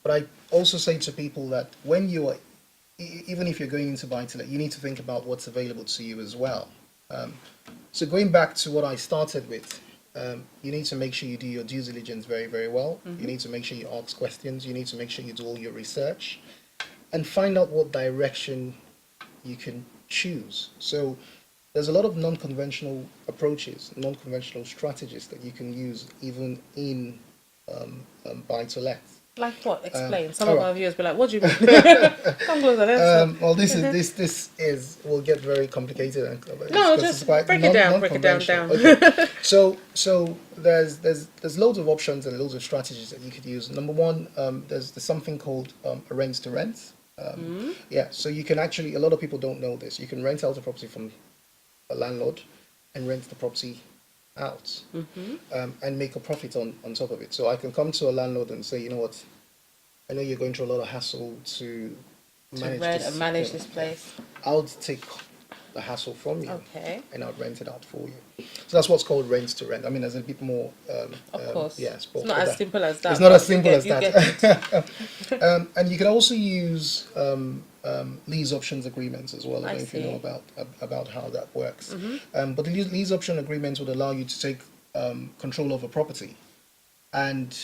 But I also say to people that when you are, even if you're going into buy-to-let, you need to think about what's available to you as well. So going back to what I started with, you need to make sure you do your due diligence very, very well. You need to make sure you ask questions. You need to make sure you do all your research and find out what direction you can choose. So there's a lot of non-conventional approaches, non-conventional strategies that you can use even in buy-to-let. Like what? Explain. Some all of right. our viewers be like, "What do you mean?" Come closer. Well, this is will get very complicated and No, because just it's quite break it down. Break it down. non-conventional. Okay. So there's loads of options and loads of strategies that you could use. Number one, there's something called a rent to rent. Yeah, so you can actually, a lot of people don't know this. You can rent out a property from a landlord and rent the property out and make a profit on top of it. So I can come to a landlord and say, you know what, I know you're going through a lot of hassle to manage rent this, and manage you know, this place. I'll take the hassle from you Okay. and I'll rent it out for you. So that's what's called rent to rent. I mean, there's a bit more. Of course. Yes, It's not as simple as that. It's not as but you simple get- as you that. get it. And you can also use lease options agreements as well. I I don't know if you see. know about how that works. But the lease option agreements would allow you to take control of a property and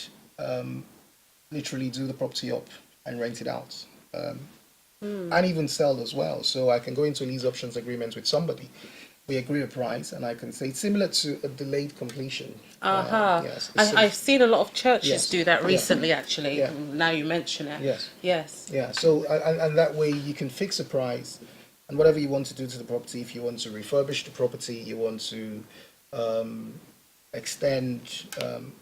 literally do the property up and rent it out. And even sell as well. So I can go into lease options agreements with somebody. We agree a price, and I can say it's similar to a delayed completion. Yes, it's I've seen a lot of churches Yes. do that Yeah. recently, actually. Yeah. Now you mention it. Yes. Yes. Yeah, so and that way you can fix a price, and whatever you want to do to the property, if you want to refurbish the property, you want to extend,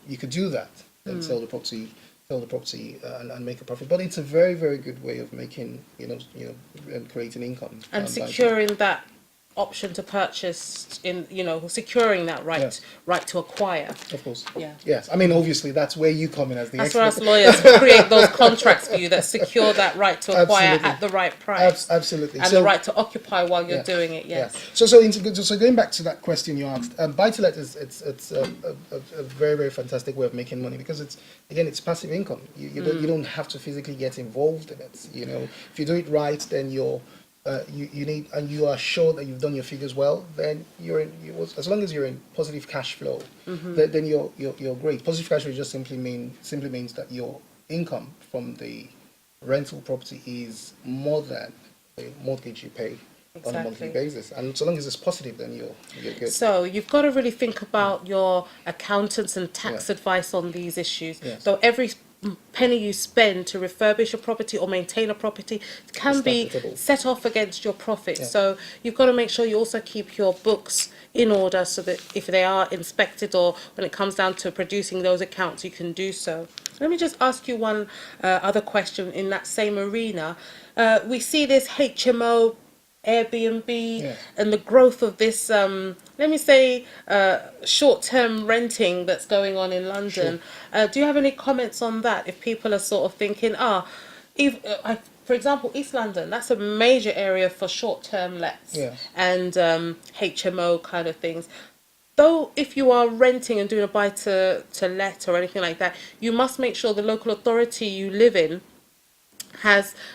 you could do that and sell the property, and make a profit. But it's a very, very good way of making, and creating income And by- securing that option to purchase securing that right Yes. right to acquire. Of course. Yeah. Yes, I mean obviously that's where you come in as the That's where expert. us lawyers create those contracts for you that secure that right to acquire Absolutely. at the right price. Absolutely. And So- the right to occupy while you're Yeah. doing it, yes. Yeah. So going back to that question you asked, buy-to-let is it's a very, very fantastic way of making money because it's passive income. You don't have to physically get involved in it. You know, if you do it right, then you need, and you are sure that you've done your figures well, then as long as you're in positive cash flow, then you're great. Positive cash flow just simply means that your income from the rental property is more than the mortgage you pay on a monthly Exactly. basis, and so long as it's positive, then you're good. So you've got to really think about your accountants and tax Yeah. advice on these issues. Yes. So every penny you spend to refurbish a property or maintain a property can It's be profitable. set off against your profit. Yeah. So you've got to make sure you also keep your books in order so that if they are inspected or when it comes down to producing those accounts, you can do so. Let me just ask you one other question in that same arena. We see this HMO, Airbnb, Yes. and the growth of this, let me say, short-term renting that's going on in London. Do you have any comments on that? If people are sort of thinking, for example, East London, that's a major area for short-term lets Yes. and HMO kind of things. Though if you are renting and doing a buy to let or anything like that, you must make sure the local authority you live in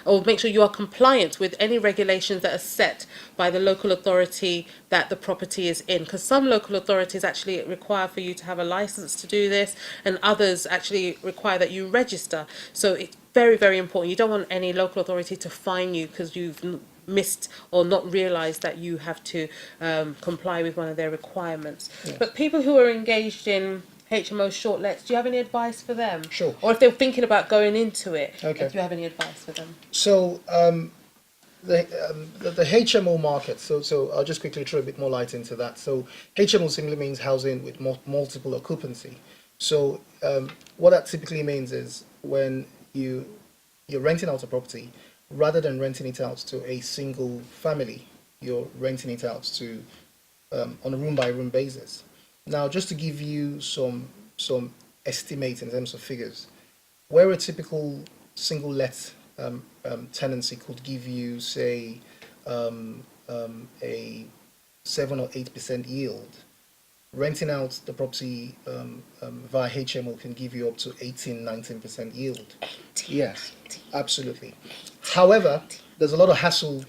or make sure you are compliant with any regulations that are set by the local authority that the property is in, because some local authorities actually require for you to have a license to do this and others actually require that you register. So it's very, very important. You don't want any local authority to fine you because you've missed or not realised that you have to comply with one of their requirements. Yes. But people who are engaged in HMO short lets, do you have any advice for them? Sure. Or if they're thinking about going into it, Okay. do you have any advice for them? So the HMO market. So I'll just quickly throw a bit more light into that. So HMO simply means housing with multiple occupancy. So what that typically means is when you're renting out a property, rather than renting it out to a single family, you're renting it out to on a room by room basis. Now, just to give you some estimate in terms of figures, where a typical single let tenancy could give you, say, a 7 or 8% yield, renting out the property via HMO can give you up to 18, 19% yield. 18, Yes, 19. absolutely. However, there's a lot of hassle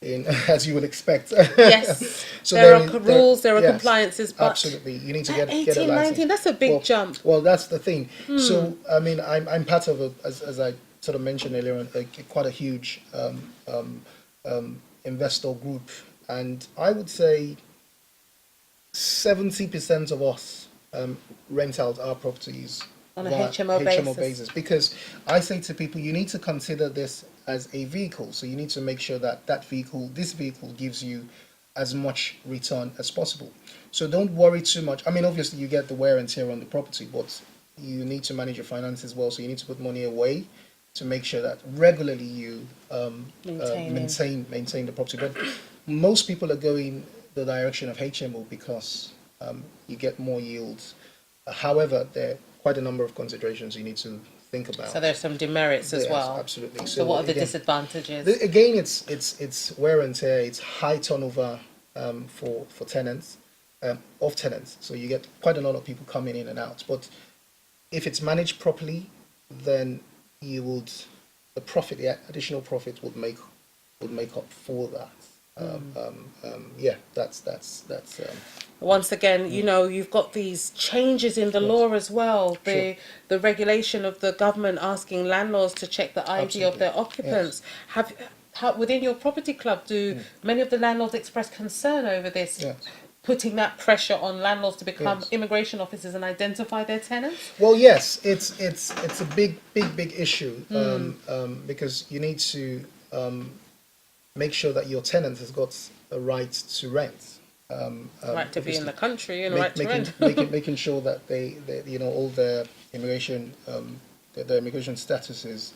in, as you would expect. Yes, So there are is- rules, there are yes, compliances, but absolutely, you need to at get a 18, license. 19, that's a big Well, jump. well, that's the thing. So, I mean, I'm part of as I sort of mentioned earlier on, quite a huge investor group, and I would say 70% of us rent out our properties On a via HMO basis. because I say to people, you need to consider this as a vehicle. So you need to make sure that this vehicle gives you as much return as possible. So don't worry too much. I mean, obviously you get the wear and tear on the property, but you need to manage your finances well. So you need to put money away to make sure that regularly you maintain the property. But most people are going the direction of HMO because you get more yields. However, there are quite a number of considerations you need to think about. So there's some demerits as Yes, well. absolutely. So what are the again, disadvantages? Again, it's wear and tear. It's high turnover for tenants, of tenants. So you get quite a lot of people coming in and out. But if it's managed properly, then the additional profit would make up for that. Yeah, that's. Once again, you know, you've got these changes in the law as well. The regulation of the government asking landlords to check the ID of their occupants. How within your property club, do many of the landlords express concern over this? Yes. Putting that pressure on landlords to become immigration officers and identify their tenants? Well, yes, it's a big issue because you need to make sure that your tenant has got a right to rent. Right to be in the country and make- right to rent. making sure that they all their immigration their immigration status is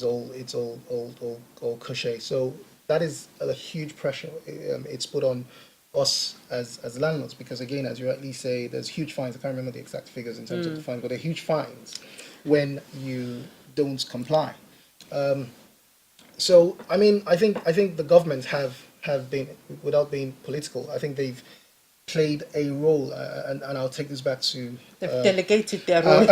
all cushy. So that is a huge pressure. It's put on us as landlords because, again, as you rightly say, there's huge fines. I can't remember the exact figures in terms of the fines, but they're huge fines when you don't comply. So I mean, I think the government have been, without being political, I think they've played a role, and I'll take this back to They've delegated their role,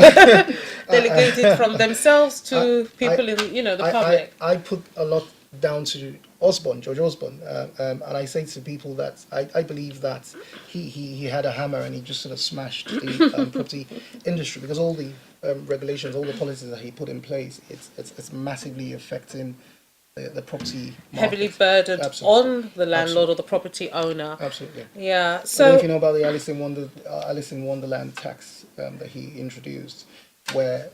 delegated from themselves to people in the public. I put a lot down to George Osborne, and I say to people that I believe that he had a hammer and he just sort of smashed the property industry because all the regulations, all the policies that he put in place, it's massively affecting the property market. Heavily burdened Absolutely. on the landlord or the property owner. Absolutely. Yeah. I don't know So if you know about the Alice in Wonderland tax that he introduced,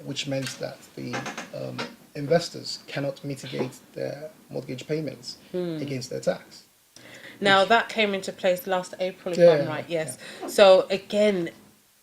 which meant that the investors cannot mitigate their mortgage payments against their tax. now that came into place last April, if Yeah, I'm right. Yes. So again,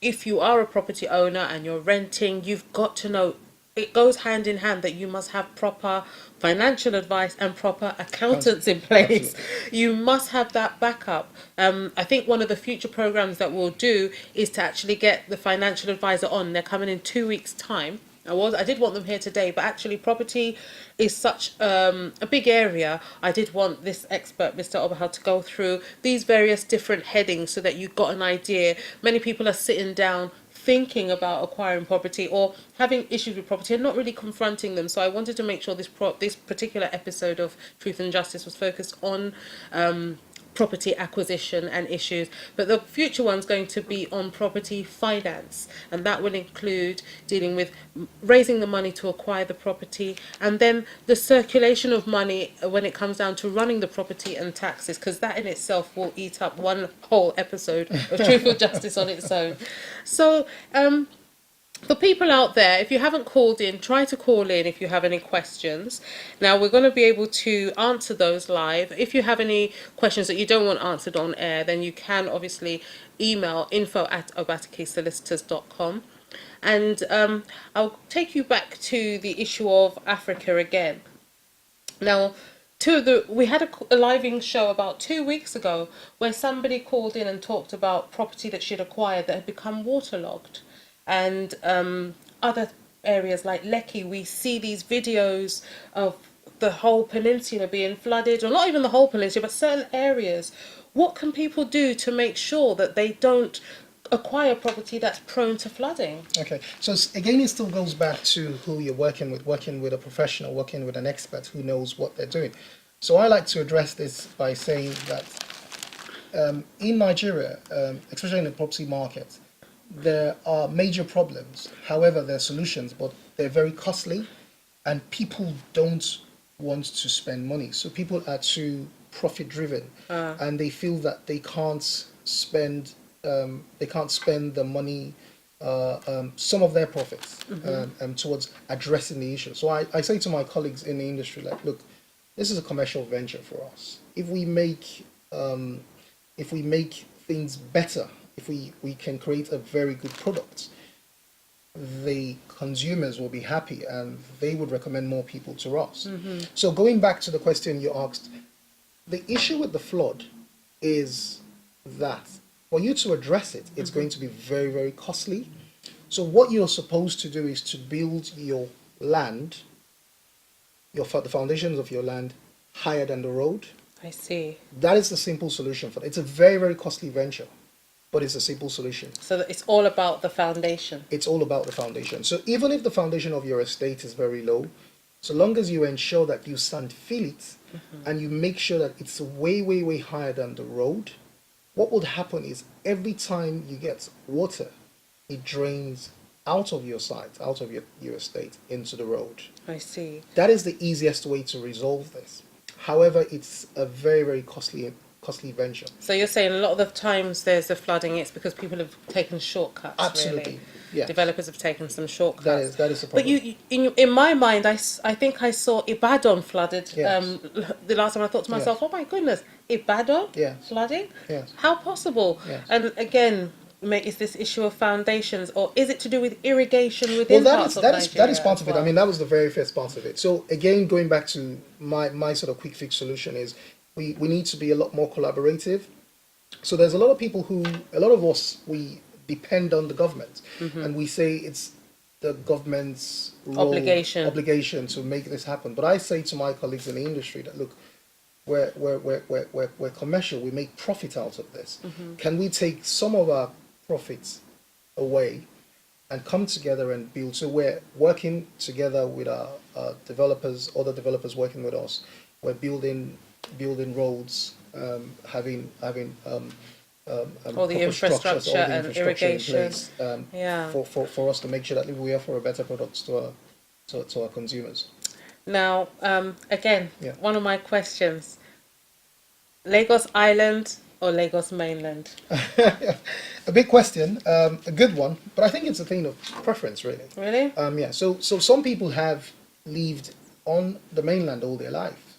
if you are a property owner and you're renting, you've got to know it goes hand in hand that you must have proper financial advice and proper accountants in place. Absolutely. You must have that backup. I think one of the future programs that we'll do is to actually get the financial advisor on. They're coming in 2 weeks' time. I did want them here today, but actually property is such a big area. I did want this expert, Mr. Oberhal, to go through these various different headings so that you've got an idea. Many people are sitting down thinking about acquiring property or having issues with property and not really confronting them. So I wanted to make sure this particular episode of Truth and Justice was focused on property acquisition and issues, but the future one's going to be on property finance, and that will include dealing with raising the money to acquire the property and then the circulation of money when it comes down to running the property and taxes, because that in itself will eat up one whole episode of Truth or Justice on its own. So For people out there, if you haven't called in, try to call in if you have any questions. Now, we're going to be able to answer those live. If you have any questions that you don't want answered on air, then you can obviously email info@obatakesolicitors.com. And I'll take you back to the issue of Africa again. Now, we had a live show about 2 weeks ago where somebody called in and talked about property that she'd acquired that had become waterlogged, and other areas like Lekki. We see these videos of the whole peninsula being flooded, or not even the whole peninsula, but certain areas. What can people do to make sure that they don't acquire property that's prone to flooding? Okay, so again, it still goes back to who you're working with a professional, working with an expert who knows what they're doing. So I like to address this by saying that in Nigeria, especially in the property market, there are major problems. However, there are solutions, but they're very costly, and people don't want to spend money. So people are too profit driven, and they feel that they can't spend the money, some of their profits, towards addressing the issue. So I say to my colleagues in the industry, like, look, this is a commercial venture for us. If we make things better, if we can create a very good product, the consumers will be happy and they would recommend more people to us. So going back to the question you asked, the issue with the flood is that for you to address it, it's going to be very, very costly. So what you're supposed to do is to build your land, the foundations of your land higher than the road. I see. That is the simple solution for it. It's a very, very costly venture, but it's a simple solution. So that it's all about the foundation. It's all about the foundation. So even if the foundation of your estate is very low, so long as you ensure that you sand fill it and you make sure that it's way, way, way higher than the road, what would happen is every time you get water, it drains out of your site, out of your estate, into the road. I see. That is the easiest way to resolve this. However, it's a very, very costly venture. So you're saying a lot of the times there's the flooding, it's because people have taken shortcuts. Absolutely, really. yeah. Developers have taken some shortcuts. That is the problem. But in my mind, I think I saw Ibadan flooded. Yes. The last time I thought to myself, Yes. oh my goodness, Ibadan Yes. flooding? Yes. How possible? Yes. And again, is this issue of foundations, or is it to do with irrigation within parts of Nigeria? That is part as of it. well? I mean, that was the very first part of it. So again, going back to my sort of quick fix solution is we need to be a lot more collaborative. So there's a lot of us, we depend on the government, and we say it's the government's obligation to make this happen. But I say to my colleagues in the industry that, look, we're commercial, we make profit out of this. Can we take some of our profits away and come together and build? So we're working together with our developers, other developers working with us. We're building roads, having all the infrastructure and irrigation in place, for us to make sure that we offer a better product to our consumers. Now, again, Yeah. one of my questions: Lagos Island or Lagos mainland? A big question, a good one, but I think it's a thing of preference, really. Really? Yeah. So some people have lived on the mainland all their life.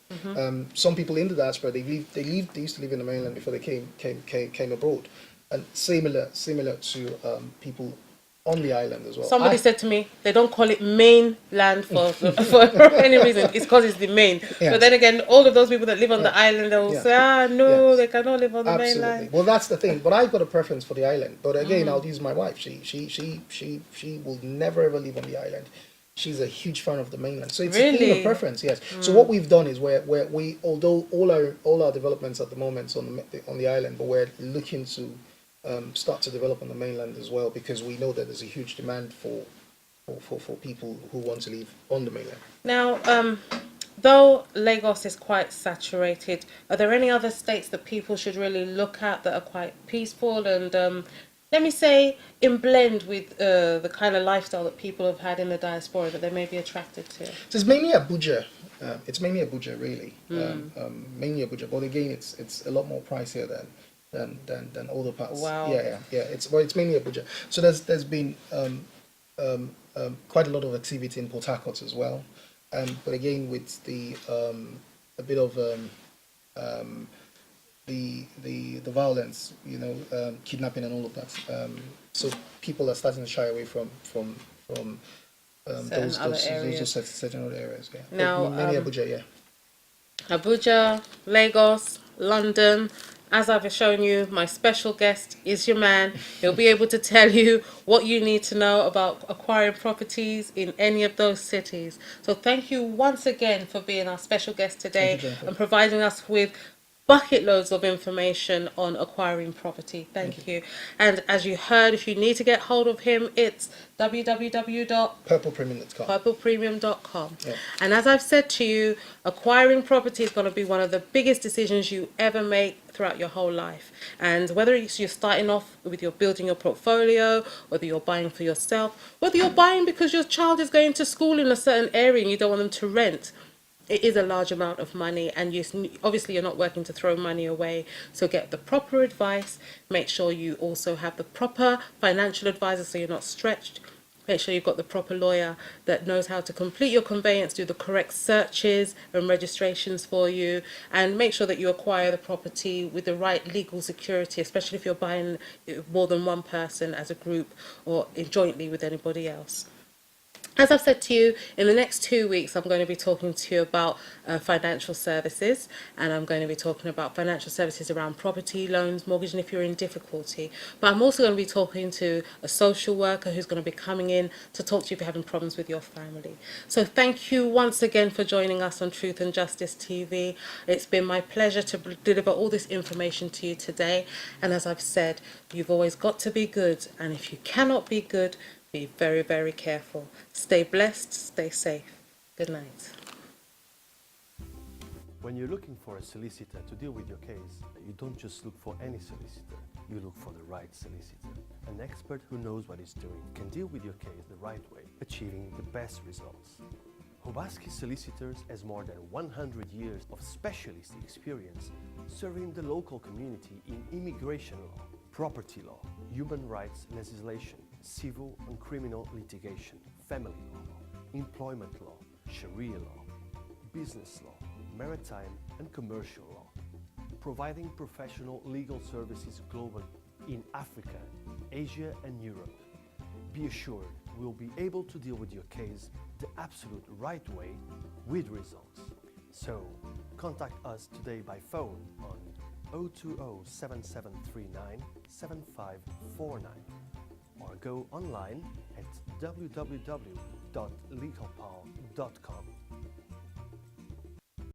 Some people in the diaspora, they used to live in the mainland before they came abroad, and similar to people on the island as well. Somebody said to me, they don't call it mainland for any reason. It's because it's the main. Yes. But then again, all of those people that live on the island, they'll Yeah. say, no, Yes. they cannot live on the Absolutely. mainland. Well, that's the thing. But I've got a preference for the island. But again, I'll use my wife. She will never ever live on the island. She's a huge fan of the mainland. So it's a thing Really? of preference. Yes. So what we've done is where we, although all our developments at the moment on the island, but we're looking to start to develop on the mainland as well, because we know that there's a huge demand for people who want to live on the mainland. Now, though Lagos is quite saturated, are there any other states that people should really look at that are quite peaceful and, let me say, in blend with the kind of lifestyle that people have had in the diaspora that they may be attracted to? So it's mainly Abuja. It's mainly Abuja, really. Mainly Abuja, but again, it's a lot more pricier than other parts. Wow. Yeah. It's mainly Abuja. So there's been quite a lot of activity in Port Harcourt as well. But again, with the a bit of the violence, kidnapping and all of that. So people are starting to shy away from Certain other areas. those certain other areas. Yeah. Now, But mainly Abuja, yeah. Abuja, Lagos, London. As I've shown you, my special guest is your man. He'll be able to tell you what you need to know about acquiring properties in any of those cities. So thank you once again for being our special guest today Thank you, Jennifer. and providing us with bucket loads of information on acquiring property. Thank you. And as you heard, if you need to get hold of him, it's Purplepremium.com. purplepremium.com. Yeah. And as I've said to you, acquiring property is going to be one of the biggest decisions you ever make throughout your whole life. And whether you're starting off with your building your portfolio, whether you're buying for yourself, whether you're buying because your child is going to school in a certain area and you don't want them to rent, it is a large amount of money, and obviously you're not working to throw money away. So get the proper advice. Make sure you also have the proper financial advisor so you're not stretched. Make sure you've got the proper lawyer that knows how to complete your conveyance, do the correct searches and registrations for you, and make sure that you acquire the property with the right legal security, especially if you're buying more than one person as a group or jointly with anybody else. As I've said to you, in the next 2 weeks, I'm going to be talking to you about financial services, and I'm going to be talking about financial services around property, loans, mortgage, and if you're in difficulty. But I'm also going to be talking to a social worker who's going to be coming in to talk to you if you're having problems with your family. So thank you once again for joining us on Truth and Justice TV. It's been my pleasure to deliver all this information to you today. And as I've said, you've always got to be good, and if you cannot be good, be very, very careful. Stay blessed, stay safe. Good night. When you're looking for a solicitor to deal with your case, you don't just look for any solicitor, you look for the right solicitor. An expert who knows what he's doing can deal with your case the right way, achieving the best results. Hobaski Solicitors has more than 100 years of specialist experience serving the local community in immigration law, property law, human rights legislation, civil and criminal litigation, family law, employment law, Sharia law, business law, maritime and commercial law, providing professional legal services globally in Africa, Asia and Europe. Be assured we'll be able to deal with your case the absolute right way with results. So contact us today by phone on 020 7739 7549 or go online at www.legalpal.com.